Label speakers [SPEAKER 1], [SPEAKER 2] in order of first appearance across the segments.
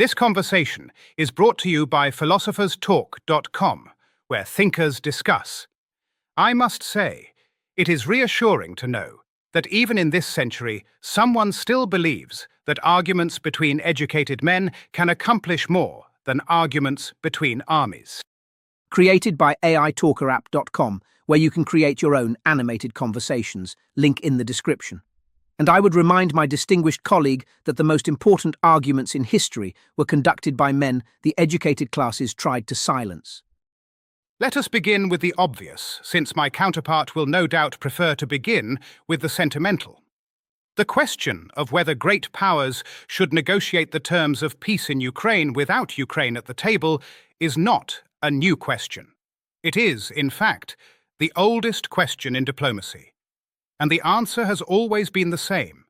[SPEAKER 1] This conversation is brought to you by philosopherstalk.com, where thinkers discuss. I must say, it is reassuring to know that even in this century, someone still believes that arguments between educated men can accomplish more than arguments between armies.
[SPEAKER 2] Created by AITalkerapp.com, where you can create your own animated conversations, link in the description. And I would remind my distinguished colleague that the most important arguments in history were conducted by men the educated classes tried to silence.
[SPEAKER 1] Let us begin with the obvious, since my counterpart will no doubt prefer to begin with the sentimental. The question of whether great powers should negotiate the terms of peace in Ukraine without Ukraine at the table is not a new question. It is, in fact, the oldest question in diplomacy. And the answer has always been the same.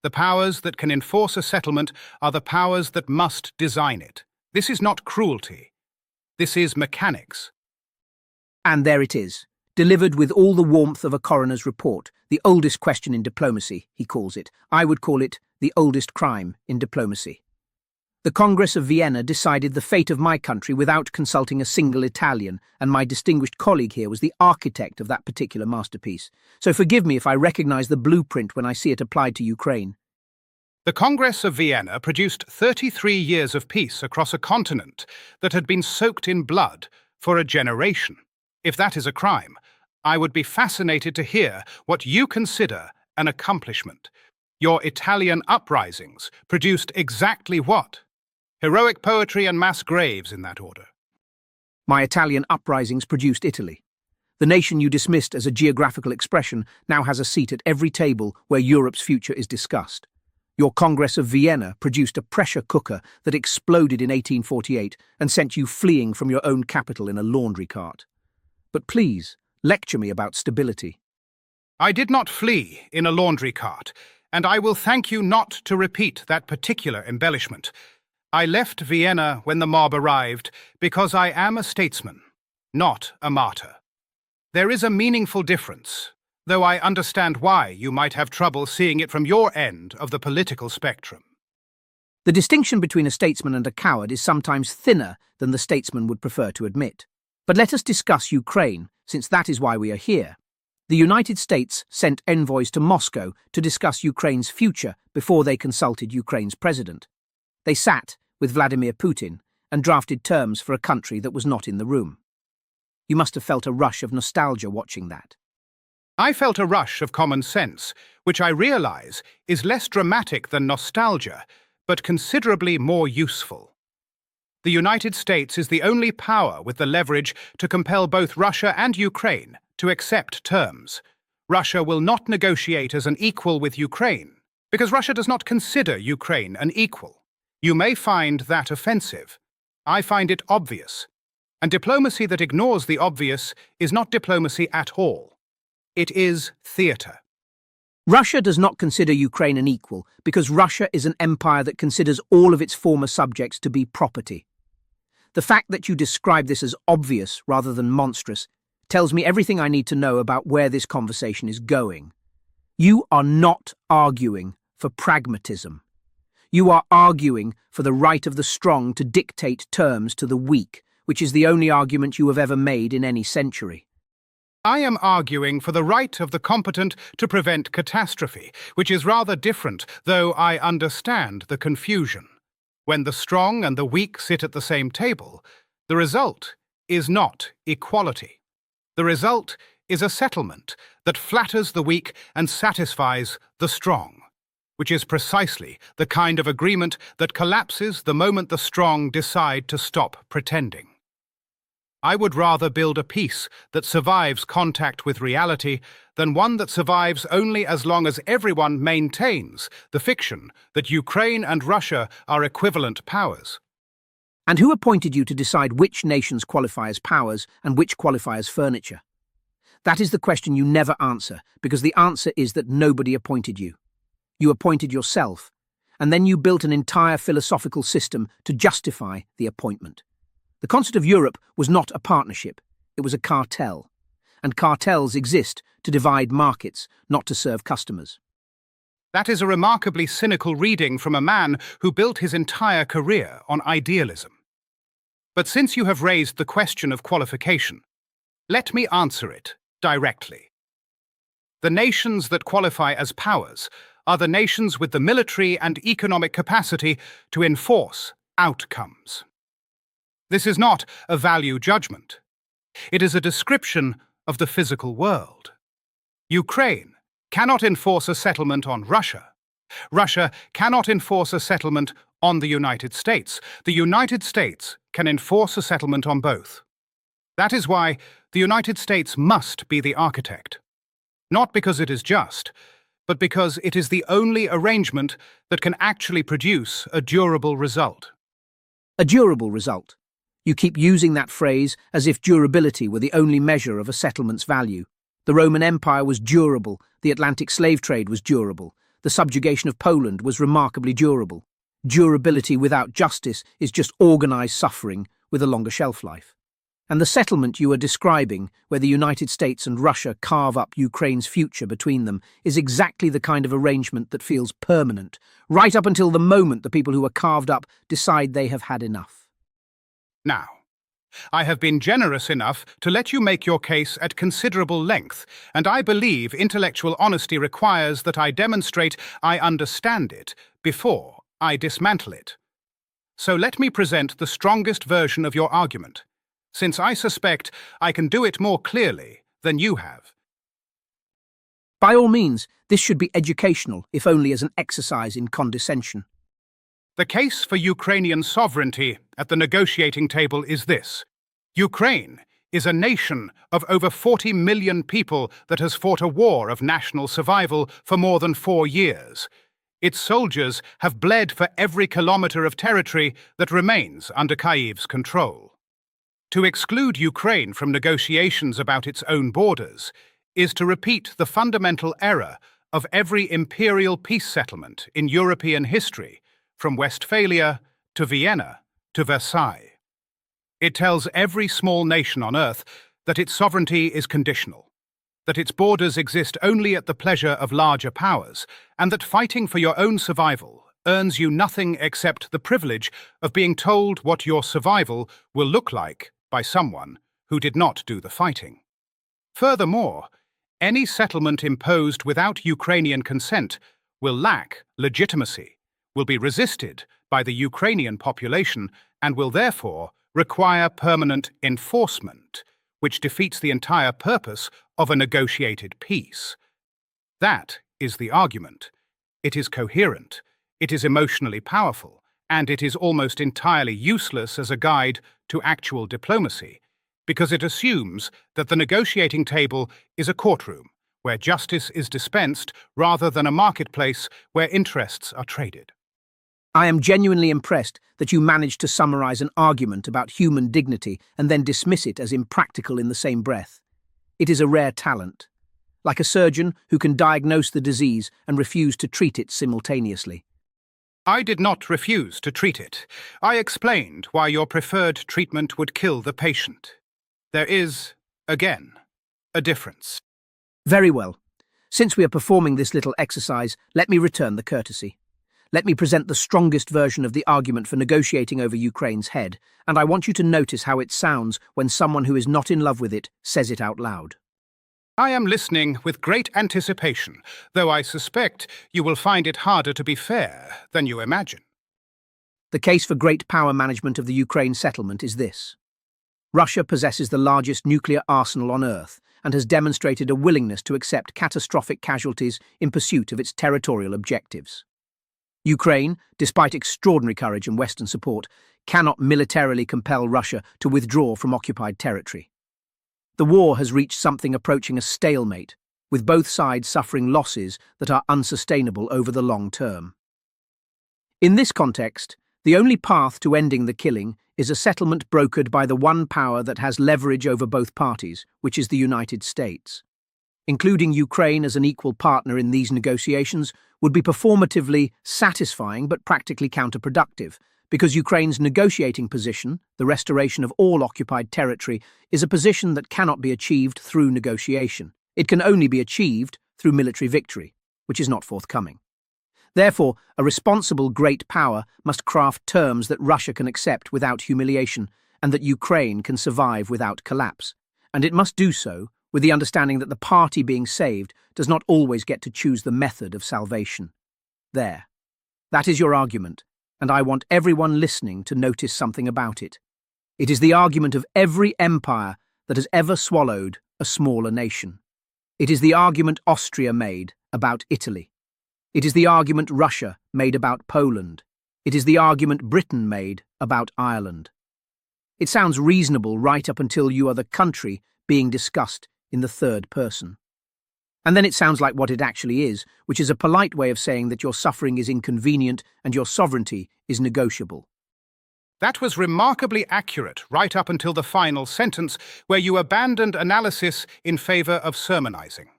[SPEAKER 1] The powers that can enforce a settlement are the powers that must design it. This is not cruelty. This is mechanics.
[SPEAKER 2] And there it is, delivered with all the warmth of a coroner's report, the oldest question in diplomacy, he calls it. I would call it the oldest crime in diplomacy. The Congress of Vienna decided the fate of my country without consulting a single Italian, and my distinguished colleague here was the architect of that particular masterpiece. So forgive me if I recognize the blueprint when I see it applied to Ukraine.
[SPEAKER 1] The Congress of Vienna produced 33 years of peace across a continent that had been soaked in blood for a generation. If that is a crime, I would be fascinated to hear what you consider an accomplishment. Your Italian uprisings produced exactly what? Heroic poetry and mass graves in that order.
[SPEAKER 2] My Italian uprisings produced Italy. The nation you dismissed as a geographical expression now has a seat at every table where Europe's future is discussed. Your Congress of Vienna produced a pressure cooker that exploded in 1848 and sent you fleeing from your own capital in a laundry cart. But please, lecture me about stability.
[SPEAKER 1] I did not flee in a laundry cart, and I will thank you not to repeat that particular embellishment. I left Vienna when the mob arrived because I am a statesman, not a martyr. There is a meaningful difference, though I understand why you might have trouble seeing it from your end of the political spectrum.
[SPEAKER 2] The distinction between a statesman and a coward is sometimes thinner than the statesman would prefer to admit. But let us discuss Ukraine, since that is why we are here. The United States sent envoys to Moscow to discuss Ukraine's future before they consulted Ukraine's president. They sat with Vladimir Putin and drafted terms for a country that was not in the room. You must have felt a rush of nostalgia watching that.
[SPEAKER 1] I felt a rush of common sense, which I realize is less dramatic than nostalgia, but considerably more useful. The United States is the only power with the leverage to compel both Russia and Ukraine to accept terms. Russia will not negotiate as an equal with Ukraine, because Russia does not consider Ukraine an equal. You may find that offensive. I find it obvious. And diplomacy that ignores the obvious is not diplomacy at all. It is theater.
[SPEAKER 2] Russia does not consider Ukraine an equal because Russia is an empire that considers all of its former subjects to be property. The fact that you describe this as obvious rather than monstrous tells me everything I need to know about where this conversation is going. You are not arguing for pragmatism. You are arguing for the right of the strong to dictate terms to the weak, which is the only argument you have ever made in any century.
[SPEAKER 1] I am arguing for the right of the competent to prevent catastrophe, which is rather different, though I understand the confusion. When the strong and the weak sit at the same table, the result is not equality. The result is a settlement that flatters the weak and satisfies the strong, which is precisely the kind of agreement that collapses the moment the strong decide to stop pretending. I would rather build a peace that survives contact with reality than one that survives only as long as everyone maintains the fiction that Ukraine and Russia are equivalent powers.
[SPEAKER 2] And who appointed you to decide which nations qualify as powers and which qualify as furniture? That is the question you never answer, because the answer is that nobody appointed you. You appointed yourself, and then you built an entire philosophical system to justify the appointment. The Concert of Europe was not a partnership, it was a cartel. And cartels exist to divide markets, not to serve customers.
[SPEAKER 1] That is a remarkably cynical reading from a man who built his entire career on idealism. But since you have raised the question of qualification, let me answer it directly. The nations that qualify as powers are the nations with the military and economic capacity to enforce outcomes. This is not a value judgment. It is a description of the physical world. Ukraine cannot enforce a settlement on Russia. Russia cannot enforce a settlement on the United States. The United States can enforce a settlement on both. That is why the United States must be the architect. Not because it is just, but because it is the only arrangement that can actually produce a durable result.
[SPEAKER 2] A durable result. You keep using that phrase as if durability were the only measure of a settlement's value. The Roman Empire was durable, the Atlantic slave trade was durable, the subjugation of Poland was remarkably durable. Durability without justice is just organized suffering with a longer shelf life. And the settlement you are describing, where the United States and Russia carve up Ukraine's future between them, is exactly the kind of arrangement that feels permanent, right up until the moment the people who are carved up decide they have had enough.
[SPEAKER 1] Now, I have been generous enough to let you make your case at considerable length, and I believe intellectual honesty requires that I demonstrate I understand it before I dismantle it. So let me present the strongest version of your argument, since I suspect I can do it more clearly than you have.
[SPEAKER 2] By all means, this should be educational, if only as an exercise in condescension.
[SPEAKER 1] The case for Ukrainian sovereignty at the negotiating table is this. Ukraine is a nation of over 40 million people that has fought a war of national survival for more than 4 years. Its soldiers have bled for every kilometer of territory that remains under Kyiv's control. To exclude Ukraine from negotiations about its own borders is to repeat the fundamental error of every imperial peace settlement in European history, from Westphalia to Vienna to Versailles. It tells every small nation on earth that its sovereignty is conditional, that its borders exist only at the pleasure of larger powers, and that fighting for your own survival earns you nothing except the privilege of being told what your survival will look like by someone who did not do the fighting. Furthermore, any settlement imposed without Ukrainian consent will lack legitimacy, will be resisted by the Ukrainian population, and will therefore require permanent enforcement, which defeats the entire purpose of a negotiated peace. That is the argument. It is coherent, it is emotionally powerful, and it is almost entirely useless as a guide to actual diplomacy, because it assumes that the negotiating table is a courtroom where justice is dispensed rather than a marketplace where interests are traded.
[SPEAKER 2] I am genuinely impressed that you managed to summarize an argument about human dignity and then dismiss it as impractical in the same breath. It is a rare talent, like a surgeon who can diagnose the disease and refuse to treat it simultaneously.
[SPEAKER 1] I did not refuse to treat it. I explained why your preferred treatment would kill the patient. There is, again, a difference.
[SPEAKER 2] Very well. Since we are performing this little exercise, let me return the courtesy. Let me present the strongest version of the argument for negotiating over Ukraine's head, and I want you to notice how it sounds when someone who is not in love with it says it out loud.
[SPEAKER 1] I am listening with great anticipation, though I suspect you will find it harder to be fair than you imagine.
[SPEAKER 2] The case for great power management of the Ukraine settlement is this. Russia possesses the largest nuclear arsenal on Earth and has demonstrated a willingness to accept catastrophic casualties in pursuit of its territorial objectives. Ukraine, despite extraordinary courage and Western support, cannot militarily compel Russia to withdraw from occupied territory. The war has reached something approaching a stalemate, with both sides suffering losses that are unsustainable over the long term. In this context, the only path to ending the killing is a settlement brokered by the one power that has leverage over both parties, which is the United States. Including Ukraine as an equal partner in these negotiations would be performatively satisfying but practically counterproductive, because Ukraine's negotiating position, the restoration of all occupied territory, is a position that cannot be achieved through negotiation. It can only be achieved through military victory, which is not forthcoming. Therefore, a responsible great power must craft terms that Russia can accept without humiliation and that Ukraine can survive without collapse. And it must do so with the understanding that the party being saved does not always get to choose the method of salvation. There. That is your argument, and I want everyone listening to notice something about it. It is the argument of every empire that has ever swallowed a smaller nation. It is the argument Austria made about Italy. It is the argument Russia made about Poland. It is the argument Britain made about Ireland. It sounds reasonable right up until you are the country being discussed in the third person. And then it sounds like what it actually is, which is a polite way of saying that your suffering is inconvenient and your sovereignty is negotiable.
[SPEAKER 1] That was remarkably accurate right up until the final sentence, where you abandoned analysis in favor of sermonizing.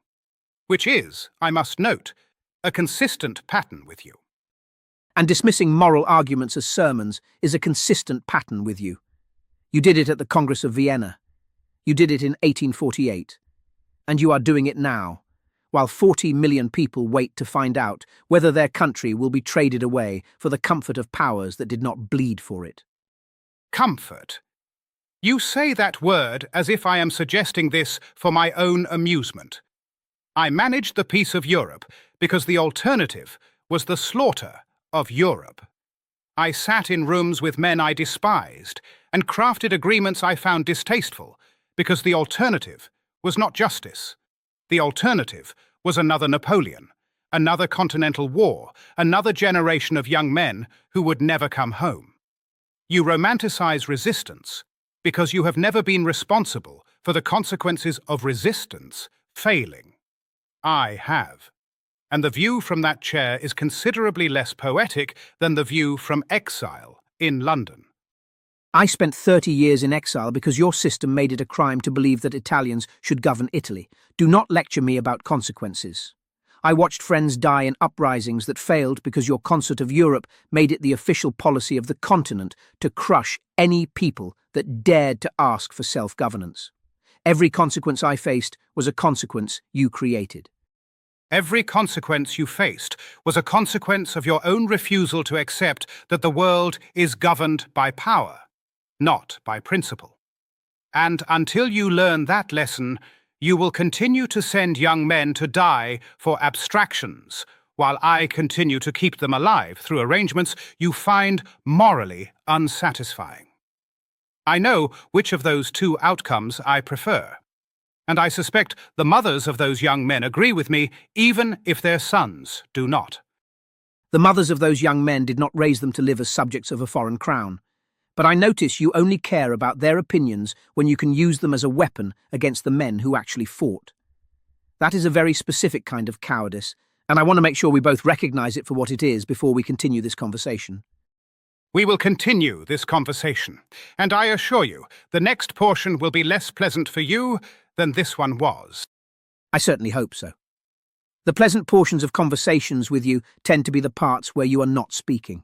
[SPEAKER 1] Which is, I must note, a consistent pattern with you.
[SPEAKER 2] And dismissing moral arguments as sermons is a consistent pattern with you. You did it at the Congress of Vienna. You did it in 1848. And you are doing it now, while 40 million people wait to find out whether their country will be traded away for the comfort of powers that did not bleed for it.
[SPEAKER 1] Comfort. You say that word as if I am suggesting this for my own amusement. I managed the peace of Europe because the alternative was the slaughter of Europe. I sat in rooms with men I despised and crafted agreements I found distasteful because the alternative was not justice. The alternative was another Napoleon, another continental war, another generation of young men who would never come home. You romanticize resistance because you have never been responsible for the consequences of resistance failing. I have. And the view from that chair is considerably less poetic than the view from exile in London.
[SPEAKER 2] I spent 30 years in exile because your system made it a crime to believe that Italians should govern Italy. Do not lecture me about consequences. I watched friends die in uprisings that failed because your Concert of Europe made it the official policy of the continent to crush any people that dared to ask for self-governance. Every consequence I faced was a consequence you created.
[SPEAKER 1] Every consequence you faced was a consequence of your own refusal to accept that the world is governed by power, not by principle. And until you learn that lesson, you will continue to send young men to die for abstractions, while I continue to keep them alive through arrangements you find morally unsatisfying. I know which of those two outcomes I prefer, and I suspect the mothers of those young men agree with me, even if their sons do not.
[SPEAKER 2] The mothers of those young men did not raise them to live as subjects of a foreign crown. But I notice you only care about their opinions when you can use them as a weapon against the men who actually fought. That is a very specific kind of cowardice, and I want to make sure we both recognize it for what it is before we continue this conversation.
[SPEAKER 1] We will continue this conversation, and I assure you, the next portion will be less pleasant for you than this one was.
[SPEAKER 2] I certainly hope so. The pleasant portions of conversations with you tend to be the parts where you are not speaking.